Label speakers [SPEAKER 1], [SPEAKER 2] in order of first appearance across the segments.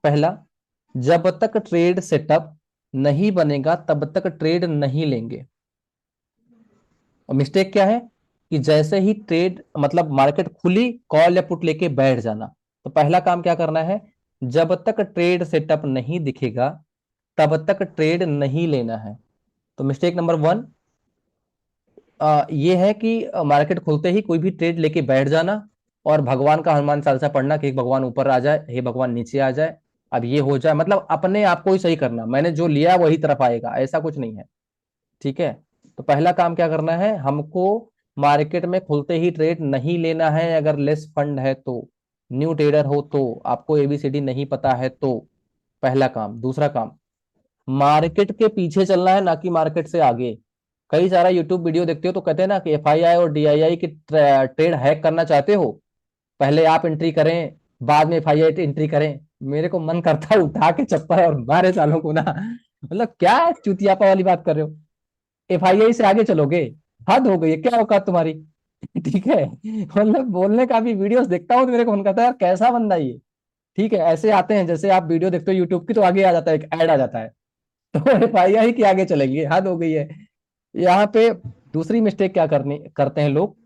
[SPEAKER 1] पहला, जब तक ट्रेड सेटअप नहीं बनेगा तब तक ट्रेड नहीं लेंगे। और मिस्टेक क्या है कि जैसे ही ट्रेड मतलब मार्केट खुली कॉल या पुट लेके बैठ जाना। तो पहला काम क्या करना है, जब तक ट्रेड सेटअप नहीं दिखेगा तब तक ट्रेड नहीं लेना है। तो मिस्टेक नंबर वन ये है कि मार्केट खुलते ही कोई भी ट्रेड लेके बैठ जाना और भगवान का हनुमान चालीसा पढ़ना कि भगवान ऊपर आ जाए, हे भगवान नीचे आ जाए, अब ये हो जाए, मतलब अपने आप को ही सही करना, मैंने जो लिया वही तरफ आएगा, ऐसा कुछ नहीं है। ठीक है। तो पहला काम क्या करना है हमको, मार्केट में खुलते ही ट्रेड नहीं लेना है, अगर लेस फंड है तो, न्यू ट्रेडर हो तो, आपको एबीसीडी नहीं पता है तो। पहला काम। दूसरा काम, मार्केट के पीछे चलना है ना कि मार्केट से आगे। कई सारा यूट्यूब वीडियो देखते हो तो कहते हैं ना कि एफआईआई और डीआईआई की ट्रेड हैक करना चाहते हो, पहले आप एंट्री करें बाद में एफआईआई एंट्री करें। मेरे को मन करता है उठा के चप्पल और मारे सालों को ना। मतलब क्या चुतियापा वाली बात कर रहे हो, एफआईआई से आगे चलोगे? हद हो गई है, क्या औकात तुम्हारी? ठीक है। मतलब बोलने का भी वीडियोस देखता हूँ तो मेरे को मन करता है यार कैसा बंदा ये। ठीक है, ऐसे आते हैं जैसे आप वीडियो देखते हो यूट्यूब की तो आगे आ जाता है, एक ऐड आ जाता है। तो एफआईआई की आगे चलेंगे, हद हो गई है यहाँ पे। दूसरी मिस्टेक क्या करनी करते हैं लोग,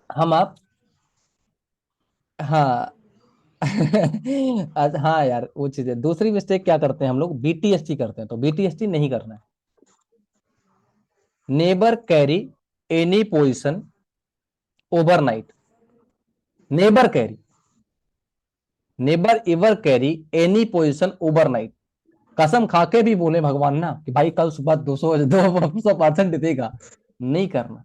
[SPEAKER 1] हम आप, हाँ। हाँ यार वो चीज है। दूसरी मिस्टेक क्या करते हैं हम लोग, बीटीएसटी करते हैं, तो बीटीएसटी नहीं करना है। Neighbour carry any position overnight. Neighbour carry, neighbour ever carry any position overnight. कसम खा के भी बोले भगवान ना कि भाई कल सुबह 200% देगा, नहीं करना।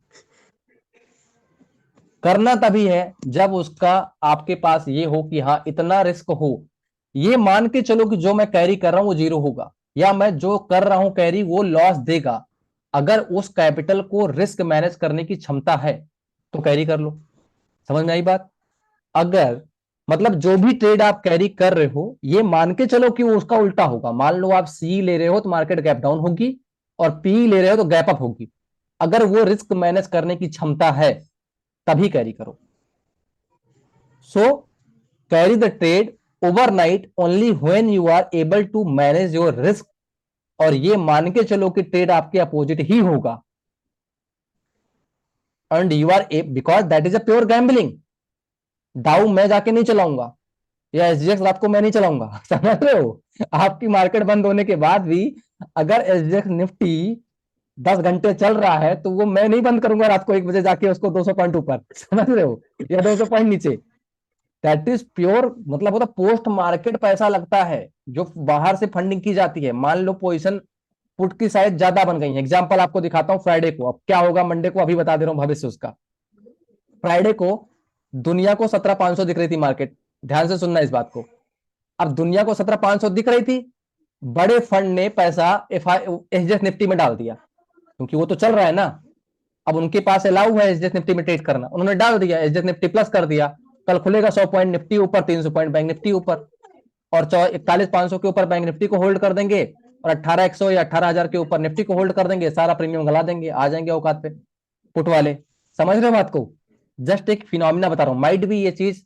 [SPEAKER 1] करना तभी है जब उसका आपके पास ये हो कि हाँ इतना रिस्क हो, ये मान के चलो कि जो मैं कैरी कर रहा हूं वो जीरो होगा, या मैं जो कर रहा हूं कैरी वो लॉस देगा। अगर उस कैपिटल को रिस्क मैनेज करने की क्षमता है तो कैरी कर लो। समझ में आई बात? अगर मतलब जो भी ट्रेड आप कैरी कर रहे हो ये मान के चलो कि वो उसका उल्टा होगा, मान लो आप सी ले रहे हो तो मार्केट गैप डाउन होगी, और पी ले रहे हो तो गैप अप होगी, अगर वो रिस्क मैनेज करने की क्षमता है तभी कैरी करो। So carry the trade overnight only when you are able to manage your risk, और ये मान के चलो कि ट्रेड आपके अपोजिट ही होगा, and you are because that is a pure gambling. डाउ मैं जाके नहीं चलाऊंगा, या एसजीएक्स रात को मैं नहीं चलाऊंगा। समझ रहे हो? आपकी मार्केट बंद होने के बाद भी अगर एसजीएक्स निफ्टी 10 घंटे चल रहा है तो वो मैं नहीं बंद करूंगा रात को 1 बजे जाके उसको 200 पॉइंट ऊपर। समझ रहे हो? या 200 पॉइंट नीचे। दैट इज प्योर, मतलब होता पोस्ट मार्केट पैसा लगता है जो बाहर से फंडिंग की जाती है। मान लो पोजीशन पुट की साइज ज्यादा बन गई है, एग्जांपल आपको दिखाता हूं फ्राइडे को, अब क्या होगा मंडे को अभी बता दे रहा हूं भविष्य उसका। फ्राइडे को दुनिया को 17,500 दिख रही थी मार्केट, ध्यान से सुनना इस बात को। अब दुनिया को 17,500 दिख रही थी, बड़े फंड ने पैसा एसजीएस निफ्टी में डाल दिया क्योंकि वो तो चल रहा है ना। अब उनके पास अलाउ है एसजीएस निफ्टी में ट्रेड करना, उन्होंने डाल दिया, एसजीएस निफ्टी प्लस कर दिया। कल खुलेगा 100 पॉइंट निफ्टी ऊपर, 300 पॉइंट बैंक निफ्टी ऊपर, और 41,500 के ऊपर बैंक निफ्टी को होल्ड कर देंगे, और 18,100 या 18,000 के ऊपर निफ्टी को होल्ड कर देंगे, सारा प्रीमियम गला देंगे, आ जाएंगे औकात पे पुट वाले। समझ रहे हो बात को? जस्ट एक फिनोमिना बता रहा हूं, माइट भी ये चीज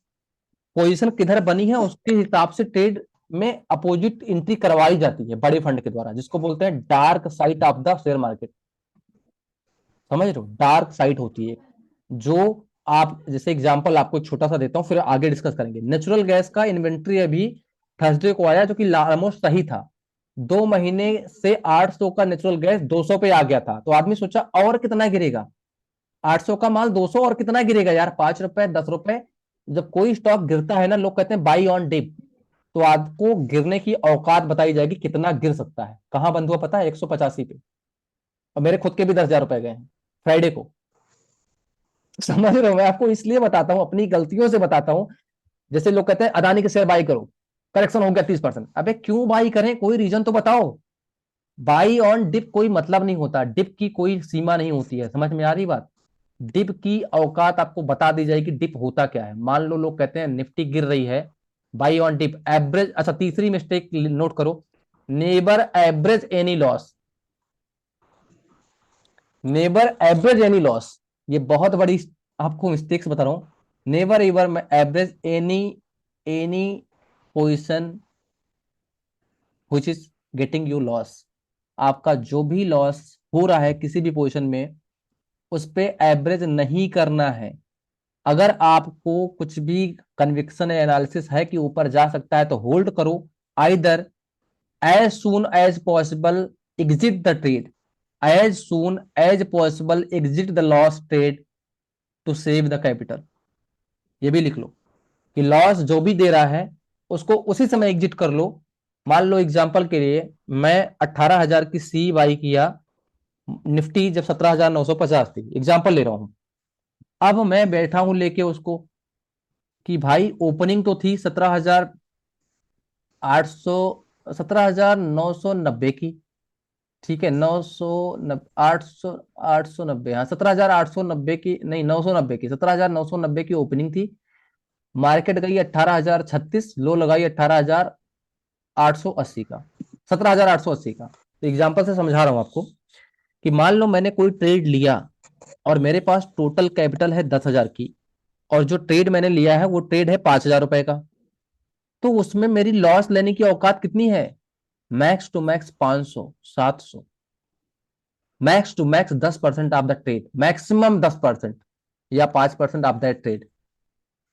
[SPEAKER 1] पोजीशन किधर बनी है उसके हिसाब से ट्रेड में अपोजिट एंट्री करवाई जाती है बड़े फंड के द्वारा, जिसको बोलते हैं dark side of the share market. समझ रहे हो? डार्क साइड होती है जो आप, जैसे एग्जांपल आपको छोटा सा देता हूं फिर आगे डिस्कस करेंगे। नेचुरल गैस का इन्वेंट्री अभी थर्सडे को आया जो कि ऑलमोस्ट सही था। 2 महीने से 800 का नेचुरल गैस 200 पे आ गया था, तो आदमी सोचा और कितना गिरेगा, 800 का माल 200 और कितना गिरेगा यार, 5 रुपए 10 रुपए। जब कोई स्टॉक गिरता है ना लोग कहते हैं बाई ऑन डिप, तो आपको गिरने की औकात बताई जाएगी कितना गिर सकता है। कहां बंद हुआ पता है? 185 पे। और मेरे खुद के भी 10,000 रुपए गए हैं फ्राइडे को। समझ रहे हो? मैं आपको इसलिए बताता हूं, अपनी गलतियों से बताता हूं। जैसे लोग कहते हैं अदानी के शेयर बाई करो, करेक्शन हो गया 30%, अबे क्यों बाई करें, कोई रीजन तो बताओ। बाई ऑन डिप कोई मतलब नहीं होता, डिप की कोई सीमा नहीं होती है। समझ में आ रही बात? डिप की औकात आपको बता दी जाएगी, डिप होता क्या है। मान लो लोग कहते हैं निफ्टी गिर रही है, बाई ऑन डिप एवरेज। अच्छा तीसरी मिस्टेक नोट करो, never average any loss. Never average any loss, ये बहुत बड़ी आपको मिस्टेक्स बता रहा हूं। Never ever average any any position which is getting you loss. आपका जो भी लॉस हो रहा है किसी भी पोजीशन में, उस पे एवरेज नहीं करना है। अगर आपको कुछ भी कन्विक्शन या एनालिसिस है कि ऊपर जा सकता है तो होल्ड करो, either as soon as possible exit the trade, as soon as possible exit the loss trade to save the capital. ये भी लिख लो कि लॉस जो भी दे रहा है उसको उसी समय एग्जिट कर लो। मान लो एग्जांपल के लिए मैं 18,000 की सी बाई किया, निफ्टी जब 17,950 थी, एग्जांपल ले रहा हूं। अब मैं बैठा हूं लेके उसको कि भाई ओपनिंग तो थी 17,800, 17,990 की, ठीक है, 800, 890, हाँ 17,890 की, नहीं 990 की, 17,990 की ओपनिंग थी। मार्केट गई 18,036, लो लगाई 18,880 का, 17,880 का। तो एग्जाम्पल से समझा रहा हूं आपको कि मान लो मैंने कोई ट्रेड लिया और मेरे पास टोटल कैपिटल है 10,000 की, और जो ट्रेड मैंने लिया है वो ट्रेड है 5,000 रुपए का। तो उसमें मेरी लॉस लेने की औकात कितनी है? Max to max 500, 700, max to max 10% of the trade, maximum 10% या 5% ऑफ दैट ट्रेड।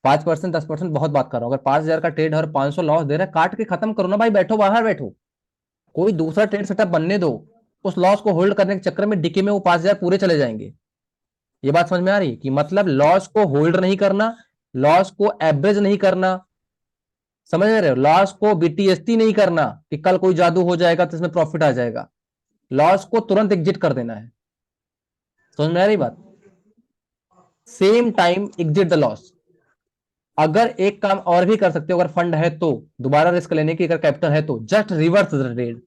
[SPEAKER 1] 5%, 10% बहुत बात कर रहा हूं। अगर 5,000 का ट्रेड है और 500 लॉस दे रहा है, काट के खत्म करो ना भाई, बैठो बाहर बैठो, कोई दूसरा ट्रेड सेटअप बनने दो। उस लॉस को होल्ड करने के चक्कर में डिके में वो 5,000 पूरे चले जाएंगे। ये बात समझ में आ रही है कि मतलब लॉस को होल्ड नहीं करना, लॉस को एवरेज नहीं करना, समझ रहे हो, लॉस को बीटीएसटी नहीं करना कि कल कोई जादू हो जाएगा तो इसमें प्रॉफिट आ जाएगा। लॉस को तुरंत एग्जिट कर देना है। समझ में आ रही बात? Same time exit the loss. अगर एक काम और भी कर सकते हो, अगर फंड है तो, दोबारा रिस्क लेने की अगर कैपिटल है तो, just reverse the trade,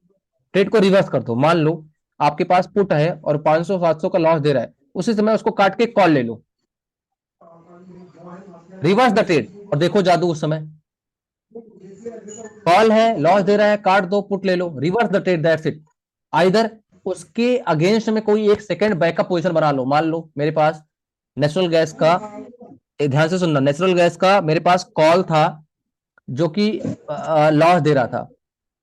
[SPEAKER 1] trade को रिवर्स कर दो। मान लो आपके पास पुट है और 500 700 का लॉस दे रहा है, उसी समय उसको काट के कॉल ले लो, रिवर्स द ट्रेड, और देखो जादू उस समय। कॉल है, लॉस दे रहा है, काट दो, पुट ले लो, reverse the trade, that's it. Either उसके अगेंस्ट में कोई एक सेकंड बैकअप पोजीशन बना लो। मान लो मेरे पास नेचुरल गैस का, ध्यान से सुनना, नेचुरल गैस का मेरे पास कॉल था जो कि लॉस दे रहा था।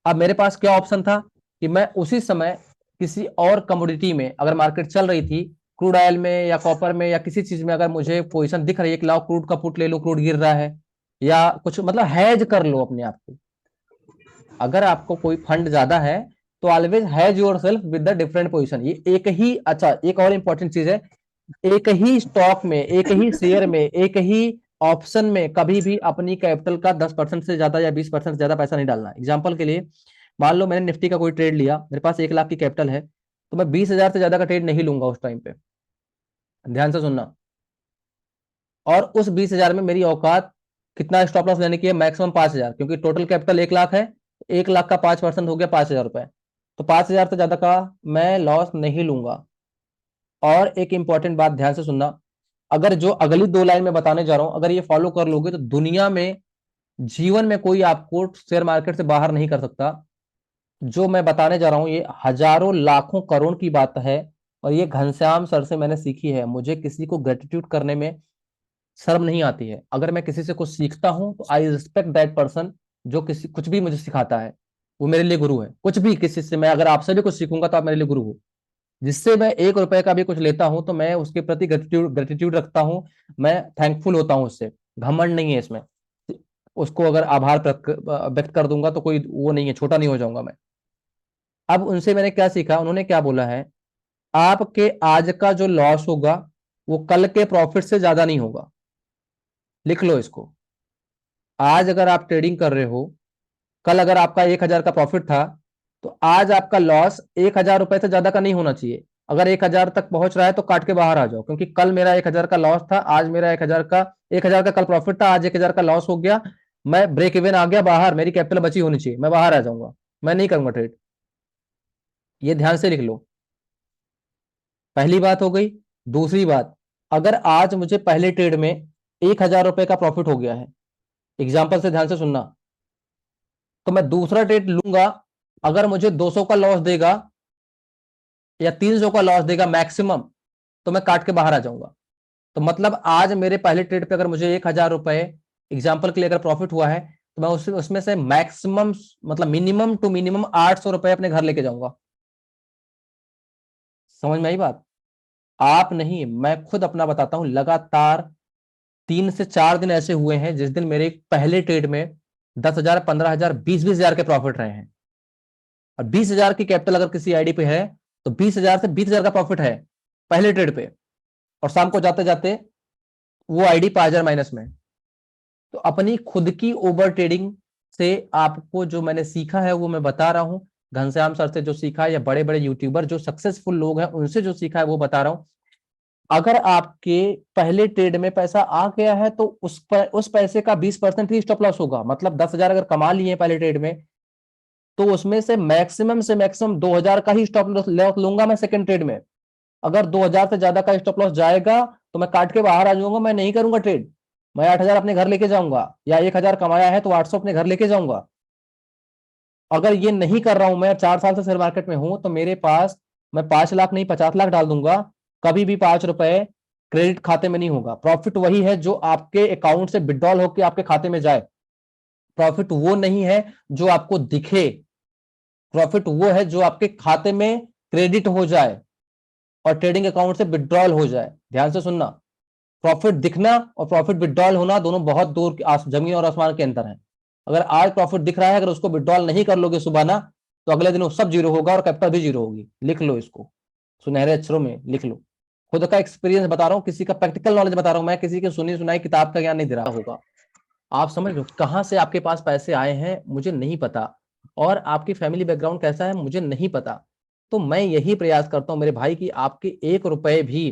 [SPEAKER 1] अब मेरे पास क्या ऑप्शन था कि मैं उसी समय किसी और कमोडिटी में, अगर मार्केट चल रही थी, क्रूड ऑयल में या कॉपर में या किसी चीज में, अगर मुझे पोजीशन दिख रही है कि लाओ क्रूड का पुट ले लो, क्रूड गिर रहा है, या कुछ मतलब हैज कर लो अपने आप को। अगर आपको कोई फंड ज्यादा है तो always has your self with the different position. ये एक ही, अच्छा एक और इंपॉर्टेंट चीज है, एक ही स्टॉक में, एक ही शेयर में, एक ही ऑप्शन में कभी भी अपनी कैपिटल का 10% से ज्यादा या 20% से ज्यादा पैसा नहीं डालना। एग्जाम्पल के लिए मान लो मैंने निफ्टी का कोई ट्रेड लिया, मेरे पास 1 लाख की कैपिटल है, तो मैं 20,000 से ज्यादा का ट्रेड नहीं लूंगा उस टाइम पे। ध्यान से सुनना। और उस 20,000 में मेरी औकात कितना स्टॉप लॉस लेने की है? मैक्सिमम 5,000, क्योंकि टोटल कैपिटल 1 लाख है, 1 लाख का 5% हो गया 5,000 रुपए, तो 5,000 से ज्यादा का मैं लॉस नहीं लूंगा। और एक इंपॉर्टेंट बात ध्यान से सुनना, अगर जो अगली 2 लाइन में बताने जा रहा हूं, अगर ये फॉलो कर लोगे तो दुनिया में, जीवन में कोई आपको शेयर मार्केट से बाहर नहीं कर सकता। जो मैं बताने जा रहा हूं ये हजारों लाखों करोड़ की बात है, और ये घनश्याम सर से मैंने सीखी है। मुझे किसी को ग्रेटिट्यूड करने में शर्म नहीं आती है। अगर मैं किसी से कुछ सीखता हूं तो आई रिस्पेक्ट दैट पर्सन, जो किसी कुछ भी मुझे सिखाता है वो मेरे लिए गुरु है। कुछ भी किसी से, मैं अगर आपसे भी कुछ सीखूंगा तो आप मेरे लिए गुरु हो। जिससे मैं 1 रुपए का भी कुछ लेता हूं तो मैं उसके प्रति ग्रेटिट्यूड ग्रेटिट्यूड रखता हूं, मैं थैंकफुल होता हूं उससे। घमंड नहीं है इसमें। उसको अगर आभार व्यक्त कर दूंगा तो कोई वो नहीं है, छोटा नहीं हो जाऊंगा मैं। अब उनसे मैंने क्या सीखा, उन्होंने क्या बोला है, आपके आज का जो लॉस होगा वो कल के प्रॉफिट से ज्यादा नहीं होगा। लिख लो इसको। आज अगर आप ट्रेडिंग कर रहे हो, कल अगर आपका 1,000 का प्रॉफिट था, तो आज आपका लॉस 1,000 रुपए से ज्यादा का नहीं होना चाहिए। अगर 1,000 तक पहुंच रहा है तो काट के बाहर आ जाओ, क्योंकि कल मेरा 1,000 का लॉस था, आज मेरा 1,000 का कल प्रॉफिट था, आज 1,000 का लॉस हो गया, मैं ब्रेक इवन आ गया बाहर, मेरी कैपिटल बची होनी चाहिए, मैं बाहर आ जाऊंगा, मैं नहीं करूंगा ट्रेड। ये ध्यान से लिख लो। पहली बात हो गई। दूसरी बात, अगर आज मुझे पहले ट्रेड में 1,000 रुपए का प्रॉफिट हो गया है, एग्जाम्पल से ध्यान से सुनना, तो मैं दूसरा ट्रेड लूंगा, अगर मुझे 200 का लॉस देगा या 300 का लॉस देगा मैक्सिमम, तो मैं काट के बाहर आ जाऊंगा। तो मतलब आज मेरे पहले ट्रेड पे अगर मुझे 1,000 रुपए एग्जाम्पल के लिए अगर प्रॉफिट हुआ है, तो मैं उसमें से मैक्सिमम मतलब मिनिमम टू मिनिमम 800 रुपए अपने घर लेके जाऊंगा। समझ में आई बात? आप नहीं, मैं खुद अपना बताता हूं, लगातार 3 से 4 दिन ऐसे हुए हैं जिस दिन मेरे पहले ट्रेड में 10,000, 15,000, 20,000 के प्रॉफिट रहे हैं। और 20,000 की कैपिटल अगर किसी आईडी पे है तो 20,000 से 20,000 का प्रॉफिट है पहले ट्रेड पे, और शाम को जाते जाते वो आईडी 5,000 माइनस में। तो अपनी खुद की ओवर ट्रेडिंग से आपको जो मैंने सीखा है वो मैं बता रहा हूं, घनश्याम सर से जो सीखा है या बड़े बड़े यूट्यूबर जो सक्सेसफुल लोग हैं उनसे जो सीखा है वो बता रहा हूं। अगर आपके पहले ट्रेड में पैसा आ गया है तो उस पैसे का 20% ही स्टॉप लॉस होगा। मतलब 10,000 अगर कमा लिए पहले ट्रेड में, तो उसमें से मैक्सिमम 2,000 का ही स्टॉप लॉस लूंगा मैं सेकंड ट्रेड में। अगर 2,000 से ज्यादा का स्टॉप लॉस जाएगा तो मैं काट के बाहर आ जाऊंगा, मैं नहीं करूंगा ट्रेड। मैं 8,000 अपने घर लेके जाऊंगा, या 1,000 कमाया है तो 800 अपने घर लेके जाऊंगा। अगर ये नहीं कर रहा हूं, मैं 4 साल से शेयर मार्केट में हूं, तो मेरे पास मैं 5 लाख नहीं 50 लाख डाल दूंगा, कभी भी 5 रुपए क्रेडिट खाते में नहीं होगा। प्रॉफिट वही है जो आपके अकाउंट से विड्रॉल होकर आपके खाते में जाए। प्रॉफिट वो नहीं है जो आपको दिखे, प्रॉफिट वो है जो आपके खाते में क्रेडिट हो जाए और ट्रेडिंग अकाउंट से विड्रॉल हो जाए। ध्यान से सुनना, प्रॉफिट दिखना और प्रॉफिट विड्रॉल होना दोनों बहुत दूर जमीन और आसमान के अंतर है। अगर आज प्रॉफिट दिख रहा है, अगर उसको विड्रॉल नहीं कर लोगे सुबह ना, तो अगले दिन वो सब जीरो होगा और कैपिटल भी जीरो होगी। लिख लो इसको, सुनहरे अक्षरों में लिख लो। खुद का एक्सपीरियंस बता रहा हूं, किसी का प्रैक्टिकल नॉलेज बता रहा हूं मैं, किसी की सुनी सुनाई किताब का ज्ञान नहीं दे रहा होगा। आप समझ लो कहां से आपके पास पैसे आए हैं मुझे नहीं पता, और आपकी फैमिली बैकग्राउंड कैसा है मुझे नहीं पता। तो मैं यही प्रयास करता हूं मेरे भाई की आपके 1 रुपए भी